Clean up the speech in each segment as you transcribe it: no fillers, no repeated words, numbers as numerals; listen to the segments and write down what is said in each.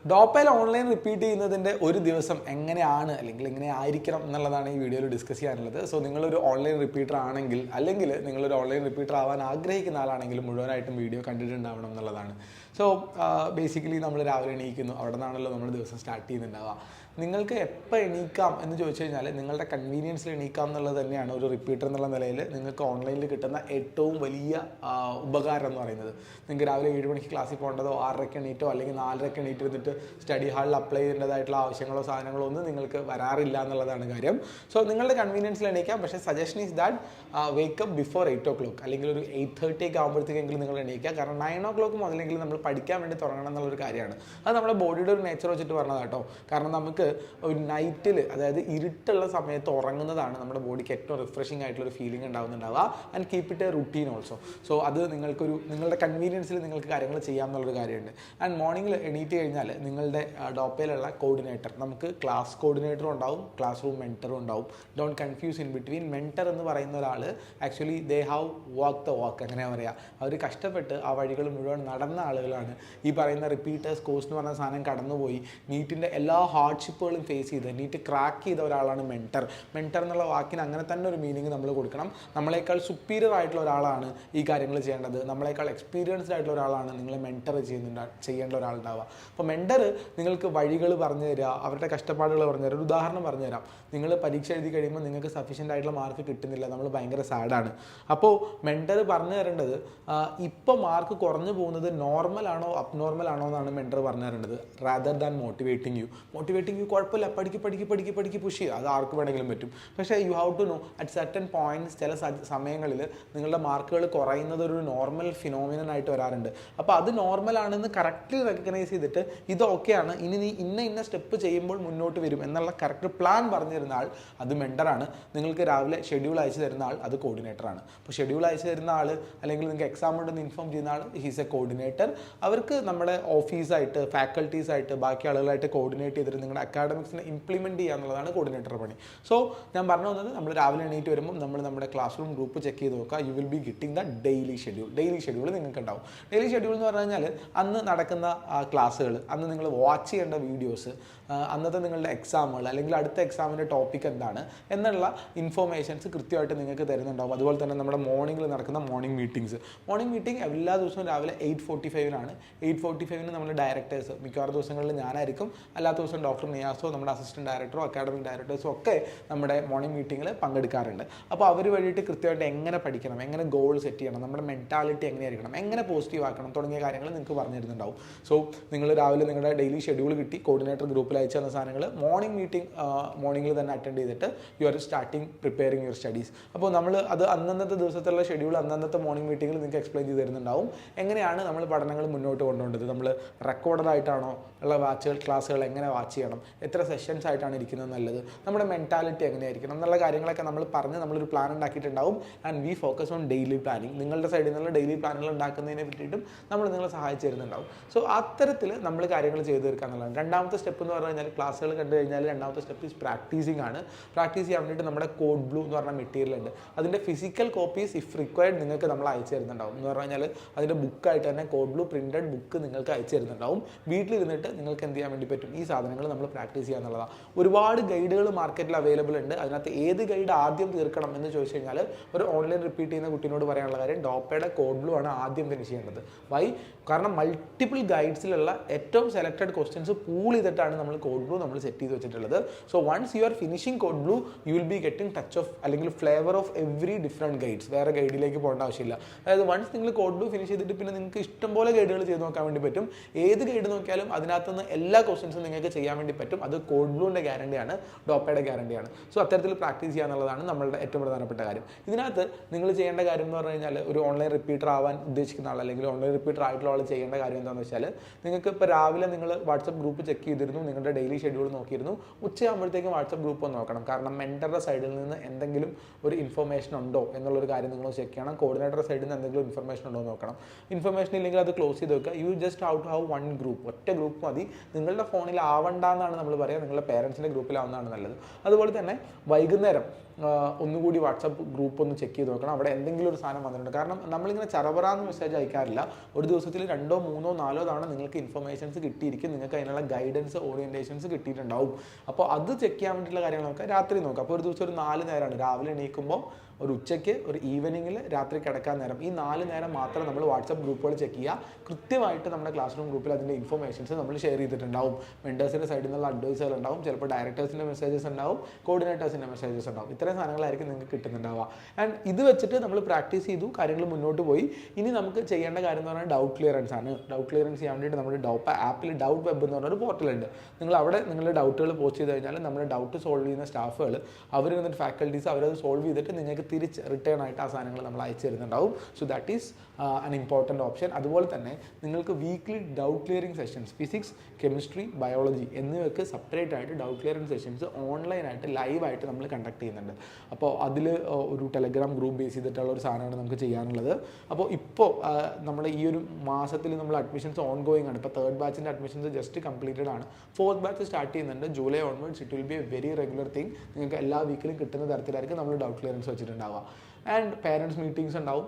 ഡോപ്പയിൽ online repeat ചെയ്യുന്നതിൻ്റെ ഒരു ദിവസം എങ്ങനെയാണ് അല്ലെങ്കിൽ എങ്ങനെ ആയിരിക്കണം എന്നുള്ളതാണ് ഈ വീഡിയോയിൽ ഡിസ്കസ് ചെയ്യാനുള്ളത്. സോ നിങ്ങളൊരു ഓൺലൈൻ റിപ്പീറ്റർ ആണെങ്കിൽ അല്ലെങ്കിൽ നിങ്ങളൊരു ഓൺലൈൻ റിപ്പീറ്റർ ആവാൻ ആഗ്രഹിക്കുന്ന ആളാണെങ്കിലും മുഴുവനായിട്ടും വീഡിയോ കണ്ടിട്ടുണ്ടാവണം എന്നുള്ളതാണ്. സോ ബേസിക്കലി നമ്മൾ രാവിലെ എണീക്കുന്നു, അവിടെ നിന്നാണല്ലോ നമ്മൾ ദിവസം സ്റ്റാർട്ട് ചെയ്യുന്നുണ്ടാവുക. നിങ്ങൾക്ക് എപ്പോൾ എണീക്കാം എന്ന് ചോദിച്ചു കഴിഞ്ഞാൽ നിങ്ങളുടെ കൺവീനിയൻസിൽ എണീക്കാം എന്നുള്ളത് തന്നെയാണ് ഒരു റിപ്പീറ്റർ എന്നുള്ള നിലയിൽ നിങ്ങൾക്ക് ഓൺലൈനിൽ കിട്ടുന്ന ഏറ്റവും വലിയ ഉപകാരം എന്ന് പറയുന്നത്. നിങ്ങൾക്ക് രാവിലെ 7 മണിക്ക് ക്ലാസ്സിൽ പോകേണ്ടതോ 6:30 എണീറ്റോ അല്ലെങ്കിൽ 4:30 എണീറ്റ് ഇരുന്നിട്ട് സ്റ്റഡി ഹാളിൽ അപ്ലൈ ചെയ്യേണ്ടതായിട്ടുള്ള ആവശ്യങ്ങളോ സാധനങ്ങളോ ഒന്നും നിങ്ങൾക്ക് വരാറില്ല എന്നുള്ളതാണ് കാര്യം. സോ നിങ്ങളുടെ കൺവീനിയൻസിൽ എണീക്കാം. പക്ഷേ suggestion is that wake up before 8 o'clock അല്ലെങ്കിൽ ഒരു 8:30 ഒക്കെ ആകുമ്പോഴത്തേക്കെങ്കിലും നിങ്ങൾ എണീക്കുക. കാരണം 9 o'clock മുതലെങ്കിലും നമ്മൾ പഠിക്കാൻ വേണ്ടി തുടങ്ങണം എന്നുള്ളൊരു കാര്യമാണ്. അത് നമ്മുടെ ബോഡിയുടെ ഒരു നേച്ചർ വെച്ചിട്ട് പറഞ്ഞതാണ് കേട്ടോ. കാരണം നമുക്ക് ഒരു നൈറ്റിൽ, അതായത് ഇരുട്ടുള്ള സമയത്ത് ഉറങ്ങുന്നതാണ് നമ്മുടെ ബോഡിക്ക് ഏറ്റവും റിഫ്രഷിംഗ് ആയിട്ടുള്ളൊരു ഫീലിംഗ് ഉണ്ടാവുന്നുണ്ടാവുക. And keep it a routine also. So അത് നിങ്ങളുടെ കൺവീനിയൻസിൽ നിങ്ങൾക്ക് കാര്യങ്ങൾ ചെയ്യാമെന്നുള്ളൊരു കാര്യമുണ്ട്. ആൻഡ് മോർണിംഗിൽ എണീറ്റ് കഴിഞ്ഞാൽ നിങ്ങളുടെ ഡോപ്പയിലുള്ള കോർഡിനേറ്റർ, നമുക്ക് ക്ലാസ് കോർഡിനേറ്ററും ഉണ്ടാവും, ക്ലാസ് റൂം മെൻറ്ററും ഉണ്ടാവും. Don't confuse in between. Mentor എന്ന് പറയുന്ന ഒരാൾ actually they have walk the walk, അങ്ങനെ പറയാം. അവർ കഷ്ടപ്പെട്ട് ആ വഴികൾ മുഴുവൻ നടന്ന ആളുകളാണ്. ഈ പറയുന്ന റിപ്പീറ്റേഴ്സ് കോഴ്സ് എന്ന് പറഞ്ഞ സാധനം കടന്നുപോയി നീറ്റിൻ്റെ എല്ലാ ഹാർഡ്ഷിപ്പുകളും ഫേസ് ചെയ്ത് നീറ്റ് ക്രാക്ക് ചെയ്ത ഒരാളാണ് മെൻറ്റർ. മെൻറ്റർ എന്നുള്ള വാക്കിന് അങ്ങനെ തന്നെ ഒരു മീനിങ് നമ്മൾ കൊടുക്കണം. നമ്മളെക്കാൾ സുപ്പീരിയർ ആയിട്ടുള്ള ഒരാളാണ് ഈ കാര്യങ്ങൾ ചെയ്യേണ്ടത്, നമ്മളെക്കാൾ എക്സ്പീരിയൻസ്ഡ് ആയിട്ടുള്ള ഒരാളാണ് നിങ്ങളെ മെൻറ്റർ ചെയ്യേണ്ട ഒരാളുണ്ടാവുക. അപ്പോൾ മെൻറ്റർ നിങ്ങൾക്ക് വഴികൾ പറഞ്ഞു തരിക, അവരുടെ കഷ്ടപ്പാടുകൾ പറഞ്ഞു തരാം. ഒരു ഉദാഹരണം പറഞ്ഞു തരാം. നിങ്ങൾ പരീക്ഷ എഴുതി കഴിയുമ്പോൾ നിങ്ങൾക്ക് സഫീഷ്യൻ്റ് ആയിട്ടുള്ള മാർക്ക് കിട്ടുന്നില്ല, നമ്മൾ ഭയങ്കര സാഡാണ്. അപ്പോൾ മെൻറ്റർ പറഞ്ഞു തരേണ്ടത് ഇപ്പോൾ മാർക്ക് കുറഞ്ഞു പോകുന്നത് നോർമൽ ആണോ അബ്നോർമൽ ആണോ എന്നാണ് മെൻറ്റർ പറഞ്ഞു തരേണ്ടത്, റാദർ ദാൻ മോട്ടിവേറ്റിംഗ് യു. കുഴപ്പമില്ല, പഠിക്ക് പുഷ് ചെയ്യുക, അത് ആർക്ക് വേണമെങ്കിലും പറ്റും. പക്ഷേ you have to know at certain points ചില സമയങ്ങളിൽ നിങ്ങളുടെ മാർക്കുകൾ കുറയുന്നത് ഒരു നോർമൽ ഫിനോമിനൻ ആയിട്ട് വരാറുണ്ട്. അപ്പോൾ അത് നോർമൽ ആണെന്ന് കറക്റ്റ്ലി റെക്കഗ്നൈസ് ചെയ്തിട്ട് ഇത് ഓക്കെയാണ്, ഇനി നീ ഇന്ന സ്റ്റെപ്പ് ചെയ്യുമ്പോൾ മുന്നോട്ട് വരും എന്നുള്ള കറക്റ്റ് പ്ലാൻ പറഞ്ഞു തരുന്ന ആൾ അത് മെൻറ്ററാണ്. നിങ്ങൾക്ക് രാവിലെ ഷെഡ്യൂൾ അയച്ചു തരുന്ന ആൾ അത് കോർഡിനേറ്ററാണ്. അപ്പോൾ ഷെഡ്യൂൾ അയച്ചു തരുന്ന ആൾ അല്ലെങ്കിൽ നിങ്ങൾക്ക് എക്സാം ഉണ്ടെന്ന് ഇൻഫോം ചെയ്യുന്ന ആൾ ഹീസ് എ കോർഡിനേറ്റർ. അവർക്ക് നമ്മുടെ ഓഫീസായിട്ട് ഫാക്കൽറ്റീസായിട്ട് ബാക്കി ആളുകളായിട്ട് കോർഡിനേറ്റ് ചെയ്തിട്ട് നിങ്ങളുടെ അക്കാഡമിക്സിനെ ഇംപ്ലിമെൻറ്റ് ചെയ്യുക എന്നുള്ളതാണ് കോർഡിനേറ്റർ പണി. സോ ഞാൻ പറഞ്ഞു വന്നത്, നമ്മൾ രാവിലെ എണീറ്റ് വരുമ്പോൾ നമ്മൾ നമ്മുടെ ക്ലാസ് റൂം ഗ്രൂപ്പ് ചെക്ക് ചെയ്ത് നോക്കുക. U will be getting the daily schedule നിങ്ങൾക്ക് ഉണ്ടാവും. ഡെയിലി ഷെഡ്യൂൾ എന്ന് പറഞ്ഞു കഴിഞ്ഞാൽ അന്ന് നടക്കുന്ന ക്ലാസ്സുകൾ, അന്ന് നിങ്ങൾ വാച്ച് ചെയ്യേണ്ട വീഡിയോസ്, അന്നത്തെ നിങ്ങളുടെ എക്സാമുകൾ അല്ലെങ്കിൽ അടുത്ത എക്സാമിൻ്റെ ടോപ്പിക് എന്താണ് എന്നുള്ള ഇൻഫോർമേഷൻസ് കൃത്യമായിട്ട് നിങ്ങൾക്ക് തരുന്നുണ്ടാവും. അതുപോലെ തന്നെ നമ്മുടെ മോർണിംഗിൽ നടക്കുന്ന മോർണിംഗ് മീറ്റിംഗ് എല്ലാ ദിവസവും രാവിലെ 8:45 8:45 നമ്മൾ ഡയറക്ടേഴ്സ്, മിക്കവാറും ദിവസങ്ങളിൽ ഞാനായിരിക്കും, അല്ലാത്ത ദിവസം ഡോക്ടർ നിയാസോ നമ്മുടെ അസിസ്റ്റൻറ്റ് ഡയറക്ടറോ അക്കാഡമിക് ഡയറക്ടേഴ്സോ ഒക്കെ നമ്മുടെ മോർണിംഗ് മീറ്റിങ്ങിൽ പങ്കെടുക്കാറുണ്ട്. അപ്പോൾ അവർ വഴിയിട്ട് കൃത്യമായിട്ട് എങ്ങനെ പഠിക്കണം, എങ്ങനെ ഗോൾ സെറ്റ് ചെയ്യണം, നമ്മുടെ മെൻറ്റാലിറ്റി എങ്ങനെയായിരിക്കണം, എങ്ങനെ പോസിറ്റീവ് ആക്കണം തുടങ്ങിയ കാര്യങ്ങൾ നിങ്ങൾക്ക് പറഞ്ഞു തരുന്നുണ്ടാവും. സോ നിങ്ങൾ രാവിലെ നിങ്ങളുടെ ഡെയിലി ഷെഡ്യൂൾ കിട്ടി, കോർഡിനേറ്റർ ഗ്രൂപ്പിൽ അയച്ചു തന്ന സാധനങ്ങൾ മോർണിംഗിൽ തന്നെ അറ്റൻഡ് ചെയ്തിട്ട് you are starting preparing your studies. അപ്പോൾ നമ്മൾ അത് അന്നത്തെ ദിവസത്തുള്ള ഷെഡ്യൂൾ അന്നത്തെ മോർണിംഗ് മീറ്റിങ്ങിൽ നിങ്ങൾക്ക് എക്സ്പ്ലെയിൻ ചെയ്ത് തരുന്നുണ്ടാവും. എങ്ങനെയാണ് നമ്മൾ പഠനങ്ങൾ മുന്നോട്ട് കൊണ്ടുപോകേണ്ടത്, നമ്മൾ റെക്കോർഡഡ് ആയിട്ടാണോ ഉള്ള ക്ലാസ്സുകൾ എങ്ങനെ വാച്ച് ചെയ്യണം, എത്ര സെഷൻസ് ആയിട്ടാണ് ഇരിക്കുന്നത് നല്ലത്, നമ്മുടെ മെൻറ്റാലിറ്റി എങ്ങനെയായിരിക്കണം എന്നുള്ള കാര്യങ്ങളൊക്കെ നമ്മൾ പറഞ്ഞ് നമ്മളൊരു പ്ലാൻ ഉണ്ടാക്കിയിട്ടുണ്ടാവും. And we focus on daily planning. നിങ്ങളുടെ സൈഡിൽ നിന്നുള്ള ഡെയിലി പ്ലാനുകൾ ഉണ്ടാക്കുന്നതിനെ പറ്റിയിട്ടും നമ്മൾ നിങ്ങളെ സഹായിച്ചു തരുന്നുണ്ടാവും. സോ അത്തരത്തിൽ നമ്മൾ കാര്യങ്ങൾ ചെയ്തു തീർക്കുക എന്നുള്ളതാണ്. രണ്ടാമത്തെ സ്റ്റെപ്പ് എന്ന് പറഞ്ഞു കഴിഞ്ഞാൽ, ക്ലാസ്സുകൾ കണ്ടു കഴിഞ്ഞാൽ രണ്ടാമത്തെ സ്റ്റെപ്പ് ഈസ് പ്രാക്ടീസിങ് ആണ്. പ്രാക്ടീസ് ചെയ്യാൻ വേണ്ടിയിട്ട് നമ്മുടെ കോഡ് ബ്ലൂ എന്ന് പറഞ്ഞ മെറ്റീരിയൽ ഉണ്ട്. അതിൻ്റെ ഫിസിക്കൽ കോപ്പീസ് ഇഫ് റിക്വയർഡ് നിങ്ങൾക്ക് നമ്മൾ അയച്ചു തരുന്നുണ്ടാവും. എന്ന് പറഞ്ഞു കഴിഞ്ഞാൽ അതിൻ്റെ ബുക്കായിട്ട് തന്നെ കോഡ് ബ്ലൂ പ്രിൻറ്റഡ് ബുക്ക് നിങ്ങൾക്ക് അയച്ചു തരുന്നുണ്ടാവും. വീട്ടിലിരുന്നിട്ട് നിങ്ങൾക്ക് എന്ത് ചെയ്യാൻ വേണ്ടി പറ്റും, ഈ സാധനങ്ങൾ നമ്മൾ പ്രാക്ടീസ് ചെയ്യുക എന്നുള്ളതാണ്. ഒരുപാട് ഗൈഡുകൾ മാർക്കറ്റിൽ അവൈലബിൾ ഉണ്ട്. അതിനകത്ത് ഏത് ഗൈഡ് ആദ്യം തീർക്കണം എന്ന് ചോദിച്ചു കഴിഞ്ഞാൽ ഒരു ഓൺലൈൻ റിപ്പീറ്റ് ചെയ്യുന്ന കുട്ടീനോട് പറയാനുള്ള കാര്യം, ഡോപ്പയുടെ കോഡ് ബ്ലൂ ആണ് ആദ്യം ഫിനിഷ് ചെയ്യേണ്ടത്. വൈ? കാരണം മൾട്ടിപ്പിൾ ഗൈഡ്സിലുള്ള ഏറ്റവും സെലക്ടഡ് ക്വസ്റ്റ്യൻസ് പൂൾ ചെയ്തിട്ടാണ് നമ്മൾ കോഡ് ബ്ലൂ നമ്മൾ സെറ്റ് ചെയ്ത് വെച്ചിട്ടുള്ളത്. So once you are finishing code blue you will be getting touch of അല്ലെങ്കിൽ flavour of every different guides. വേറെ ഗൈഡിലേക്ക് പോകേണ്ട ആവശ്യമില്ല. അതായത് വൺസ് നിങ്ങൾ കോഡ് ബ്ലൂ ഫിനിഷ് ചെയ്തിട്ട് പിന്നെ നിങ്ങൾക്ക് ഇഷ്ടംപോലെ ഗൈഡുകൾ ചെയ്ത് നോക്കാൻ വേണ്ടി പറ്റും. ഏത് ഗൈഡ് നോക്കിയാലും അതിനകത്തുനിന്ന് എല്ലാ ക്വസ്റ്റ്യൻസും നിങ്ങൾക്ക് ചെയ്യാൻ വേണ്ടി പറ്റും. അത് കോഡ് ബ്ലൂവിൻ്റെ ഗ്യാരണ്ടിയാണ്, ഡോപ്പയുടെ ഗ്യാരണ്ടിയാണ്. സോ അത്തരത്തിൽ പ്രാക്ടീസ് ചെയ്യുക എന്നുള്ളതാണ് നമ്മളുടെ ഏറ്റവും പ്രധാനപ്പെട്ട കാര്യം. ഇതിനകത്ത് നിങ്ങൾ ചെയ്യേണ്ട കാര്യം എന്ന് പറഞ്ഞു കഴിഞ്ഞാൽ, ഒരു ഓൺലൈൻ റിപ്പീറ്റർ ആവാൻ ഉദ്ദേശിക്കുന്ന ആൾ അല്ലെങ്കിൽ ഓൺലൈൻ റിപ്പീറ്റർ ആയിട്ടുള്ള ആൾ ചെയ്യേണ്ട കാര്യം എന്താണെന്ന് വെച്ചാൽ, നിങ്ങൾക്ക് ഇപ്പോൾ രാവിലെ നിങ്ങൾ വാട്സപ്പ് ഗ്രൂപ്പ് ചെക്ക് ചെയ്തിരുന്നു, നിങ്ങളുടെ ഡെയിലി ഷെഡ്യൂൾ നോക്കിയിരുന്നു, ഉച്ചയാകുമ്പോഴത്തേക്കും വാട്സപ്പ് ഗ്രൂപ്പ് ഒന്ന് നോക്കണം. കാരണം മെൻറ്ററുടെ സൈഡിൽ നിന്ന് എന്തെങ്കിലും ഒരു ഇൻഫർമേഷൻ ഉണ്ടോ എന്നുള്ളൊരു കാര്യം നിങ്ങൾ ചെക്ക് ചെയ്യണം. കോർഡിനേറ്ററുടെ സൈഡിൽ നിന്ന് എന്തെങ്കിലും ഇൻഫർമേഷൻ ഉണ്ടോ എന്ന് നോക്കണം. ഇൻഫർമേഷൻ ഇല്ലെങ്കിൽ അത് ക്ലോസ് ക്ലോസ് ചെയ്ത് വെക്കുക. You just out have one group, ഒറ്റ ഗ്രൂപ്പ് മതി. നിങ്ങളുടെ ഫോണിൽ ആവണ്ടെന്നാണ് നമ്മൾ പറയുക, നിങ്ങളുടെ പേരൻസിൻ്റെ ഗ്രൂപ്പിലാവുന്നതാണ് നല്ലത്. അതുപോലെ തന്നെ വൈകുന്നേരം ഒന്നുകൂടി വാട്സപ്പ് ഗ്രൂപ്പ് ഒന്ന് ചെക്ക് ചെയ്ത് നോക്കണം, അവിടെ എന്തെങ്കിലും ഒരു സാധനം വന്നിട്ടുണ്ട്. കാരണം നമ്മളിങ്ങനെ ചറപറാന്ന് മെസ്സേജ് അയക്കാറില്ല. ഒരു ദിവസത്തിൽ 2, 3, 4 തവണ നിങ്ങൾക്ക് ഇൻഫർമേഷൻസ് കിട്ടിയിരിക്കും, നിങ്ങൾക്ക് അതിനുള്ള ഗൈഡൻസ്, ഓറിയൻറ്റേഷൻസ് കിട്ടിയിട്ടുണ്ടാവും. അപ്പോൾ അത് ചെക്ക് ചെയ്യാൻ വേണ്ടിയിട്ടുള്ള കാര്യങ്ങൾ നമുക്ക് രാത്രി നോക്കാം. അപ്പോൾ ഒരു ദിവസം ഒരു 4 നേരമാണ്, രാവിലെ എണീക്കുമ്പോൾ, ഒരു ഉച്ചയ്ക്ക്, ഒരു ഈവനിങ്ങിൽ, രാത്രി കിടക്കാൻ നേരം. ഈ 4 നേരം മാത്രം നമ്മൾ വാട്സപ്പ് ഗ്രൂപ്പുകൾ ചെക്ക് ചെയ്യുക. കൃത്യമായിട്ട് നമ്മുടെ ക്ലാസ് റൂം ഗ്രൂപ്പിൽ അതിൻ്റെ ഇൻഫർമേഷൻസ് നമ്മൾ ഷെയർ ചെയ്തിട്ടുണ്ടാവും. മെൻറ്റേഴ്സിൻ്റെ സൈഡിൽ നിന്നുള്ള അഡ്വൈസുകൾ ഉണ്ടാവും, ചിലപ്പോൾ ഡയറക്ടേഴ്സിൻ്റെ മെസ്സേജസ് ഉണ്ടാവും, കോർഡിനേറ്റേഴ്സിൻ്റെ മെസ്സേജസ് ഉണ്ടാവും. ഇത്രയും സാധനങ്ങളായിരിക്കും നിങ്ങൾക്ക് കിട്ടുന്നുണ്ടാവുക. ആൻഡ് ഇത് വെച്ചിട്ട് നമ്മൾ പ്രാക്ടീസ് ചെയ്തു, കാര്യങ്ങൾ മുന്നോട്ട് പോയി. ഇനി നമുക്ക് ചെയ്യേണ്ട കാര്യം എന്ന് പറഞ്ഞാൽ ഡൗട്ട് ക്ലിയറൻസ് ആണ്. ഡൗട്ട് ക്ലിയറൻസ് ചെയ്യാൻ വേണ്ടിയിട്ട് നമ്മുടെ ആപ്പിൽ ഡൗട്ട് വെബ് എന്ന് പറഞ്ഞൊരു പോർട്ടലുണ്ട്. നിങ്ങൾ അവിടെ നിങ്ങളുടെ ഡൗട്ടുകൾ പോസ്റ്റ് ചെയ്ത് കഴിഞ്ഞാൽ നമ്മുടെ ഡൗട്ട് സോൾവ് ചെയ്യുന്ന സ്റ്റാഫുകൾ, അവർ വന്നിട്ട് ഫാക്കൽറ്റീസ്, അവരത് സോൾവ് ചെയ്തിട്ട് നിങ്ങൾക്ക് തിരിച്ച് റിട്ടേൺ ആയിട്ട് ആ സാധനങ്ങൾ നമ്മൾ അയച്ചു തരുന്നുണ്ടാവും. So that is an important option. അതുപോലെ തന്നെ നിങ്ങൾക്ക് weekly doubt clearing sessions, physics, chemistry, biology എന്നിവയ്ക്ക് സെപ്പറേറ്റ് ആയിട്ട് ഡൗട്ട് ക്ലിയറിംഗ് സെഷൻസ് ഓൺലൈനായിട്ട് ലൈവായിട്ട് നമ്മൾ കണ്ടക്ട് ചെയ്യുന്നുണ്ട്. അപ്പോൾ അതിൽ ഒരു ടെലഗ്രാം ഗ്രൂപ്പ് ബേസ് ചെയ്തിട്ടുള്ള ഒരു സാധനമാണ് നമുക്ക് ചെയ്യാനുള്ളത്. അപ്പോൾ ഇപ്പോൾ നമ്മുടെ ഈ ഒരു മാസത്തിൽ നമ്മൾ അഡ്മിഷൻസ് ഓൺ ഗോയിങ് ആണ്. ഇപ്പോൾ 3rd ബാച്ചിൻ്റെ അഡ്മിഷൻസ് ജസ്റ്റ് കംപ്ലീറ്റഡ് ആണ്. 4th ബാച്ച് സ്റ്റാർട്ട് ചെയ്യുന്നുണ്ട്. July onwards it will be a very regular thing. നിങ്ങൾക്ക് എല്ലാ വീക്കിലും കിട്ടുന്ന തരത്തിലായിരിക്കും നമ്മൾ ഡൗട്ട് ക്ലിയറൻസ് വെച്ചിട്ടുണ്ടാവുക. ആൻഡ് പേരൻസ് മീറ്റിംഗ്സ് ഉണ്ടാവും.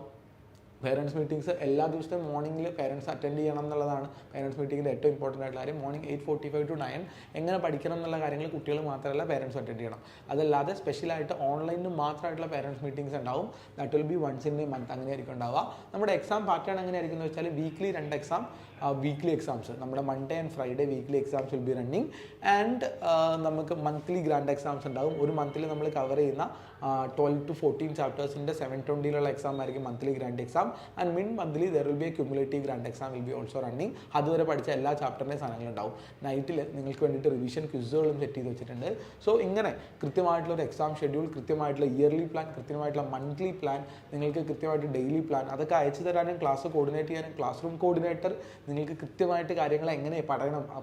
പേരൻസ് മീറ്റിംഗ്സ് എല്ലാ ദിവസവും മോർണിംഗിൽ പേരൻസ് അറ്റൻഡ് ചെയ്യണം എന്നുള്ളതാണ് പേരൻസ് മീറ്റിങ്ങിൻ്റെ ഏറ്റവും ഇമ്പോർട്ടൻ്റ് ആയിട്ടുള്ള കാര്യം. മോർണിംഗ് 8:45 to 9 എങ്ങനെ പഠിക്കണം എന്നുള്ള കാര്യങ്ങൾ കുട്ടികൾ മാത്രമല്ല പേരൻസ് അറ്റൻഡ് ചെയ്യണം. അതല്ലാതെ സ്പെഷ്യലായിട്ട് ഓൺലൈനിൽ മാത്രമായിട്ടുള്ള പേരൻസ് മീറ്റിംഗ്സ് ഉണ്ടാവും. That will be once in a month, അങ്ങനെയായിരിക്കും ഉണ്ടാവുക. നമ്മുടെ എക്സാം പാറ്റേൺ എങ്ങനെയായിരിക്കും എന്ന് വെച്ചാൽ വീക്ക്ലി 2 എക്സാം, വീക്ക്ലി എക്സാംസ്, നമ്മുടെ Monday and Friday weekly exams will be running. And നമുക്ക് മന്ത്ലി ഗ്രാൻഡ് എക്സാംസ് ഉണ്ടാവും. ഒരു മന്തിൽ നമ്മൾ കവർ ചെയ്യുന്ന 12 to 14 ചാപ്റ്റേഴ്സിൻ്റെ 720 എക്സാം ആയിരിക്കും monthly grand exam. And mean monthly there will be a cumulative grand exam will B also running. അതുവരെ പഠിച്ച എല്ലാ ചാപ്റ്ററിൻ്റെ സാധനങ്ങളുണ്ടാവും. നൈറ്റിൽ നിങ്ങൾക്ക് വേണ്ടിയിട്ട് റിവിഷൻ ക്വിസുകളും സെറ്റ് ചെയ്ത് വെച്ചിട്ടുണ്ട്. സോ ഇങ്ങനെ കൃത്യമായിട്ടുള്ള ഒരു എക്സാം ഷെഡ്യൂൾ, കൃത്യമായിട്ടുള്ള ഇയർലി പ്ലാൻ, കൃത്യമായിട്ടുള്ള മന്ത്ലി പ്ലാൻ, നിങ്ങൾക്ക് കൃത്യമായിട്ട് ഡെയിലി പ്ലാൻ, അതൊക്കെ അയച്ചു തരാനും ക്ലാസ് കോർഡിനേറ്റ് ചെയ്യാനും ക്ലാസ് റൂം കോർഡിനേറ്റർ നിങ്ങൾക്ക് കൃത്യമായിട്ട് കാര്യങ്ങൾ എങ്ങനെ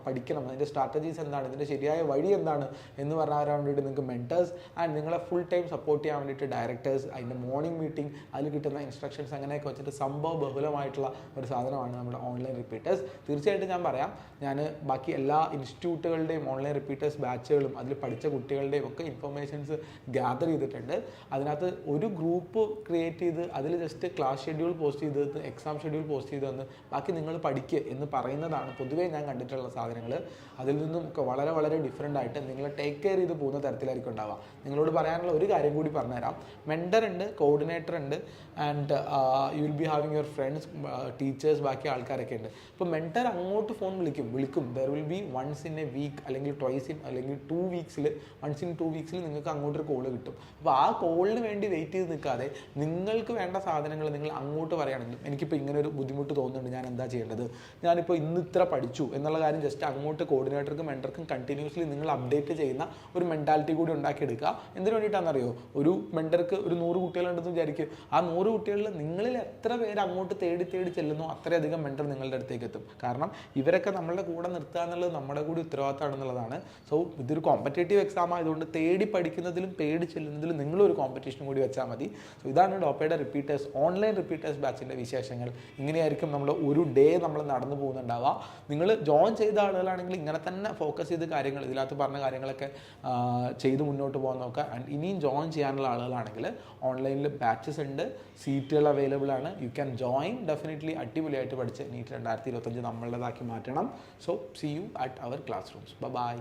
പഠിക്കണം, അതിൻ്റെ സ്ട്രാറ്റജീസ് എന്താണ്, ഇതിൻ്റെ ശരിയായ വഴി എന്താണ് എന്ന് പറഞ്ഞാൽ വേണ്ടിയിട്ട് നിങ്ങൾക്ക് മെൻറ്റേഴ്സ് ആൻഡ് നിങ്ങളെ ഫുൾ ടൈം സപ്പോർട്ട് ചെയ്യാൻ വേണ്ടിയിട്ട് ഡയറക്ടേഴ്സ്, അതിൻ്റെ മോർണിംഗ് മീറ്റിംഗ്, അതിൽ കിട്ടുന്ന ഇൻസ്ട്രക്ഷൻസ് അങ്ങനെയൊക്കെ വെച്ചിട്ട് സംഭവ ബഹുലമായിട്ടുള്ള ഒരു സാധനമാണ് നമ്മുടെ ഓൺലൈൻ റിപ്പീറ്റേഴ്സ്. തീർച്ചയായിട്ടും ഞാൻ പറയാം, ഞാൻ ബാക്കി എല്ലാ ഇൻസ്റ്റിറ്റ്യൂട്ടുകളുടെയും ഓൺലൈൻ റിപ്പീറ്റേഴ്സ് ബാച്ചുകളും അതിൽ പഠിച്ച കുട്ടികളുടെയും ഒക്കെ ഇൻഫർമേഷൻസ് ഗ്യാദർ ചെയ്തിട്ടുണ്ട്. അതിനകത്ത് ഒരു ഗ്രൂപ്പ് ക്രിയേറ്റ് ചെയ്ത് അതിൽ ജസ്റ്റ് ക്ലാസ് ഷെഡ്യൂൾ പോസ്റ്റ് ചെയ്ത് എക്സാം ഷെഡ്യൂൾ പോസ്റ്റ് ചെയ്ത് തന്ന് ബാക്കി നിങ്ങൾ പഠിക്കുക എന്ന് പറയുന്നതാണ് പൊതുവേ ഞാൻ കണ്ടിട്ടുള്ള സാധനങ്ങൾ. അതിൽ നിന്നും ഒക്കെ വളരെ വളരെ ഡിഫറെൻ്റ് ആയിട്ട് നിങ്ങളെ ടേക്ക് കെയർ ചെയ്ത് പോകുന്ന തരത്തിലായിരിക്കും ഉണ്ടാവുക. നിങ്ങളോട് പറയാനുള്ള ഒരു കാര്യം കൂടി പറഞ്ഞുതരാം. മെൻറ്റർ ഉണ്ട്, കോർഡിനേറ്റർ ഉണ്ട്, and you will be having your friends, teachers, ബാക്കി ആൾക്കാരൊക്കെ ഉണ്ട്. ഇപ്പോൾ മെൻറ്റർ അങ്ങോട്ട് ഫോൺ വിളിക്കും. There will be once in a week അല്ലെങ്കിൽ ട്വൈസ് ഇൻ അല്ലെങ്കിൽ 2 വീക്സിൽ, വൺസ് ഇൻ 2 വീക്സിൽ നിങ്ങൾക്ക് അങ്ങോട്ടൊരു കോള് കിട്ടും. അപ്പോൾ ആ കോളിന് വേണ്ടി വെയിറ്റ് ചെയ്ത് നിൽക്കാതെ നിങ്ങൾക്ക് വേണ്ട സാധനങ്ങൾ നിങ്ങൾ അങ്ങോട്ട് പറയുകയാണെങ്കിലും, എനിക്കിപ്പോൾ ഇങ്ങനെ ഒരു ബുദ്ധിമുട്ട് തോന്നുന്നുണ്ട്, ഞാൻ എന്താ ചെയ്യേണ്ടത്, ഞാനിപ്പോൾ ഇന്ന് ഇത്ര പഠിച്ചു എന്നുള്ള കാര്യം ജസ്റ്റ് അങ്ങോട്ട് കോർഡിനേറ്റർക്കും മെൻറ്റർക്കും കണ്ടിന്യൂസ്ലി നിങ്ങൾ അപ്ഡേറ്റ് ചെയ്യുന്ന ഒരു മെൻറ്റാലിറ്റി കൂടി ഉണ്ടാക്കിയെടുക്കുക. എന്തിനു വേണ്ടിയിട്ടാണെന്നറിയോ? ഒരു മെൻറ്റർക്ക് ഒരു 100 കുട്ടികളുണ്ടെന്ന് വിചാരിക്കും. ആ 100 കുട്ടികളിൽ നിങ്ങളിൽ എത്ര പേര് അങ്ങോട്ട് തേടി ചെല്ലുന്നു അത്രയധികം മെൻറ്റർ നിങ്ങളുടെ അടുത്തേക്ക് എത്തും. കാരണം ഇവരൊക്കെ നമ്മളുടെ കൂടെ നിർത്തുക എന്നുള്ളത് നമ്മുടെ കൂടി ഉത്തരവാദിത്തമാണെന്നുള്ളതാണ്. സോ ഇതൊരു കോമ്പറ്റേറ്റീവ് എക്സാം ആയതുകൊണ്ട് തേടി പഠിക്കുന്നതിലും പേടി ചെല്ലുന്നതിലും നിങ്ങളൊരു കോമ്പറ്റീഷൻ കൂടി വെച്ചാൽ മതി. സോ ഇതാണ് ഡോപ്പയുടെ റിപ്പീറ്റേഴ്സ്, ഓൺലൈൻ റിപ്പീറ്റേഴ്സ് ബാച്ചിൻ്റെ വിശേഷങ്ങൾ. ഇങ്ങനെയായിരിക്കും നമ്മൾ ഒരു ഡേ നമ്മൾ നടന്നു പോകുന്നുണ്ടാവുക. നിങ്ങൾ ജോയിൻ ചെയ്ത ആളുകളാണെങ്കിൽ ഇങ്ങനെ തന്നെ ഫോക്കസ് ചെയ്ത് കാര്യങ്ങൾ, ഇതിനകത്ത് പറഞ്ഞ കാര്യങ്ങളൊക്കെ ചെയ്ത് മുന്നോട്ട് പോകാൻ നോക്കുക. ആൻഡ് ഇനിയും ജോയിൻ ചെയ്യാനുള്ള ആളുകളാണെങ്കിൽ ഓൺലൈനിൽ ബാച്ചസ് ഉണ്ട്, സീറ്റുകൾ അവൈലബിൾ ആണ്. You can join. ഡെഫിനറ്റ്ലി അടിപൊളിയായിട്ട് പഠിച്ച് നീറ്റ് 2025 നമ്മളുടേതാക്കി മാറ്റണം. So see you at our classrooms. By.